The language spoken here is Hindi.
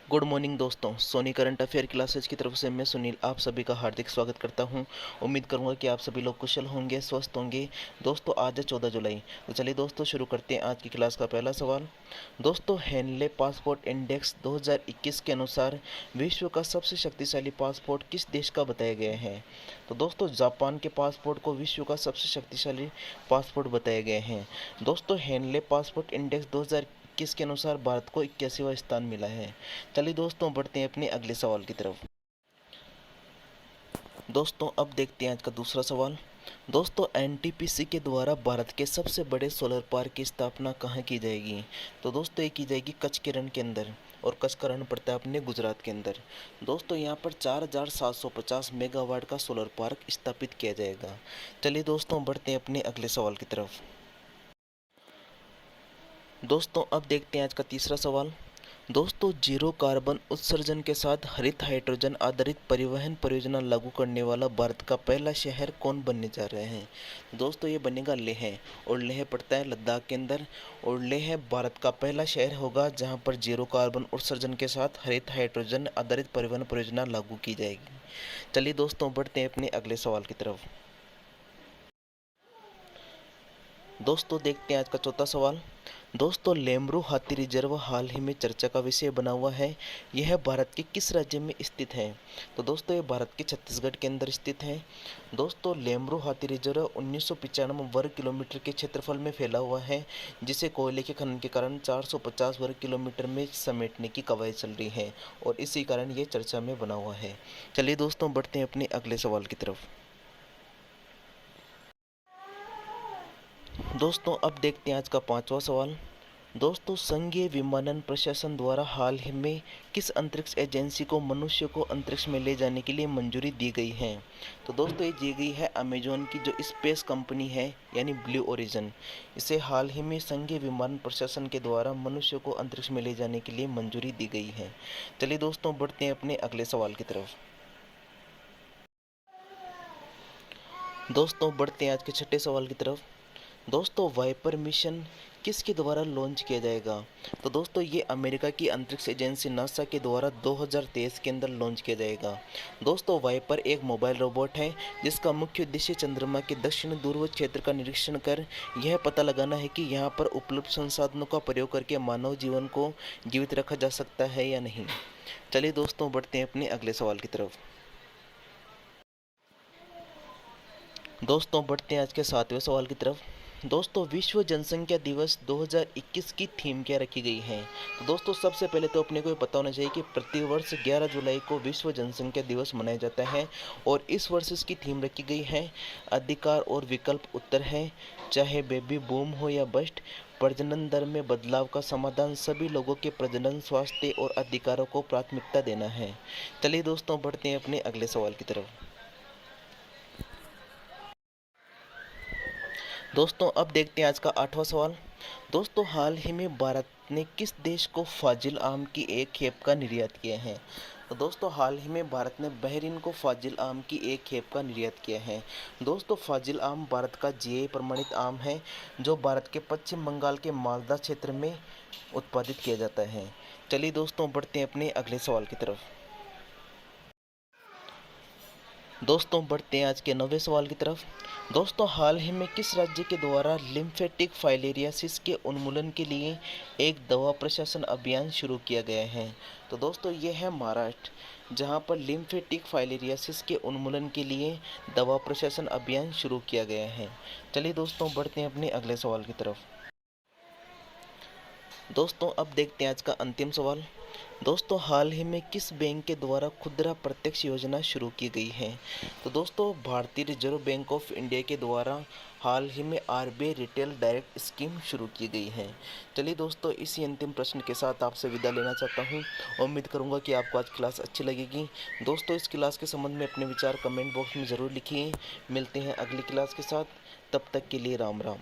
गुड मॉर्निंग दोस्तों, सोनी करंट अफेयर क्लासेज की तरफ से मैं सुनील आप सभी का हार्दिक स्वागत करता हूं। उम्मीद करूंगा कि आप सभी लोग कुशल होंगे, स्वस्थ होंगे। दोस्तों आज है 14 जुलाई, तो चलिए दोस्तों शुरू करते हैं आज की क्लास का पहला सवाल। दोस्तों हेनले पासपोर्ट इंडेक्स 2021 के अनुसार विश्व का सबसे शक्तिशाली पासपोर्ट किस देश का बताया गया है? तो दोस्तों जापान के पासपोर्ट को विश्व का सबसे शक्तिशाली पासपोर्ट बताया गया है। दोस्तों हेनले पासपोर्ट इंडेक्स 2021 के अनुसार भारत को 81वां स्थान मिला है। चलिए दोस्तों बढ़ते हैं अपने अगले सवाल की तरफ। दोस्तों अब देखते हैं आज का दूसरा सवाल। दोस्तों एनटीपीसी के द्वारा भारत के सबसे बड़े सोलर पार्क की स्थापना कहाँ की जाएगी? तो दोस्तों ये की जाएगी कच्छ के रण के अंदर, और कच्छ का रण पड़ता है अपने गुजरात के अंदर। दोस्तों यहाँ पर 4750 मेगावाट का सोलर पार्क स्थापित किया जाएगा। चलिए दोस्तों बढ़ते हैं अपने अगले सवाल की तरफ। दोस्तों अब देखते हैं आज का तीसरा सवाल। दोस्तों जीरो कार्बन उत्सर्जन के साथ हरित हाइड्रोजन आधारित परिवहन परियोजना लागू करने वाला भारत का पहला शहर कौन बनने जा रहे हैं? दोस्तों ये बनेगा लेह, और लेह पड़ता है लद्दाख के अंदर, और लेह भारत का पहला शहर होगा जहां पर जीरो कार्बन उत्सर्जन के साथ हरित हाइड्रोजन आधारित परिवहन परियोजना लागू की जाएगी। चलिए दोस्तों बढ़ते हैं अपने अगले सवाल की तरफ। दोस्तों देखते हैं आज का चौथा सवाल। दोस्तों लेमरू हाथी रिजर्व हाल ही में चर्चा का विषय बना हुआ है। यह भारत के किस राज्य में स्थित है? तो दोस्तों ये भारत के छत्तीसगढ़ के अंदर स्थित है। दोस्तों लेमरू हाथी रिजर्व 1995 वर्ग किलोमीटर के क्षेत्रफल में फैला हुआ है, जिसे कोयले के खनन के कारण 450 वर्ग किलोमीटर में समेटने की कवायद चल रही है, और इसी कारण ये चर्चा में बना हुआ है। चलिए दोस्तों बढ़ते हैं अपने अगले सवाल की तरफ। दोस्तों अब देखते हैं आज का पांचवा सवाल। दोस्तों संघीय विमानन प्रशासन द्वारा हाल ही में किस अंतरिक्ष एजेंसी को मनुष्य को अंतरिक्ष में ले जाने के लिए मंजूरी दी गई है? तो दोस्तों ये दी गई है अमेजोन की जो स्पेस कंपनी है, यानी ब्लू ओरिजिन। इसे हाल ही में संघीय विमानन प्रशासन के द्वारा मनुष्य को अंतरिक्ष में ले जाने के लिए मंजूरी दी गई है। चलिए दोस्तों बढ़ते हैं अपने अगले सवाल की तरफ। दोस्तों बढ़ते हैं आज के छठे सवाल की तरफ। दोस्तों वाइपर मिशन किसके द्वारा लॉन्च किया जाएगा? तो दोस्तों ये अमेरिका की अंतरिक्ष एजेंसी नासा के द्वारा 2023 के अंदर लॉन्च किया जाएगा। दोस्तों वाइपर एक मोबाइल रोबोट है जिसका मुख्य उद्देश्य चंद्रमा के दक्षिण ध्रुव क्षेत्र का निरीक्षण कर यह पता लगाना है कि यहाँ पर उपलब्ध संसाधनों का प्रयोग करके मानव जीवन को जीवित रखा जा सकता है या नहीं। चलिए दोस्तों बढ़ते हैं अपने अगले सवाल की तरफ। दोस्तों बढ़ते हैं आज के सातवें सवाल की तरफ। दोस्तों विश्व जनसंख्या दिवस 2021 की थीम क्या रखी गई है? तो दोस्तों सबसे पहले तो अपने को ये पता होना चाहिए कि प्रतिवर्ष 11 जुलाई को विश्व जनसंख्या दिवस मनाया जाता है, और इस वर्ष इसकी थीम रखी गई है अधिकार और विकल्प उत्तर है, चाहे बेबी बूम हो या बस्ट, प्रजनन दर में बदलाव का समाधान, सभी लोगों के प्रजनन स्वास्थ्य और अधिकारों को प्राथमिकता देना है। चलिए दोस्तों बढ़ते हैं अपने अगले सवाल की तरफ। दोस्तों अब देखते हैं आज का आठवां सवाल। दोस्तों हाल ही में भारत ने किस देश को फाजिल आम की एक खेप का निर्यात किया है? तो दोस्तों हाल ही में भारत ने बहरीन को फाजिल आम की एक खेप का निर्यात किया है। दोस्तों फाजिल आम भारत का जीआई प्रमाणित आम है, जो भारत के पश्चिम बंगाल के मालदा क्षेत्र में उत्पादित किया जाता है। चलिए दोस्तों बढ़ते हैं अपने अगले सवाल की तरफ। दोस्तों बढ़ते हैं आज के 9वें सवाल की तरफ। दोस्तों हाल ही में किस राज्य के द्वारा लिम्फेटिक फाइलेरियासिस के उन्मूलन के लिए एक दवा प्रशासन अभियान शुरू किया गया है? तो दोस्तों ये है महाराष्ट्र, जहां पर लिम्फेटिक फाइलेरियासिस के उन्मूलन के लिए दवा प्रशासन अभियान शुरू किया गया है। चलिए दोस्तों बढ़ते हैं अपने अगले सवाल की तरफ। दोस्तों अब देखते हैं आज का अंतिम सवाल। दोस्तों हाल ही में किस बैंक के द्वारा खुदरा प्रत्यक्ष योजना शुरू की गई है? तो दोस्तों भारतीय रिजर्व बैंक ऑफ इंडिया के द्वारा हाल ही में आरबीआई रिटेल डायरेक्ट स्कीम शुरू की गई है। चलिए दोस्तों इसी अंतिम प्रश्न के साथ आपसे विदा लेना चाहता हूं। उम्मीद करूंगा कि आपको आज क्लास अच्छी लगेगी। दोस्तों इस क्लास के संबंध में अपने विचार कमेंट बॉक्स में ज़रूर लिखिए। मिलते हैं अगली क्लास के साथ, तब तक के लिए राम राम।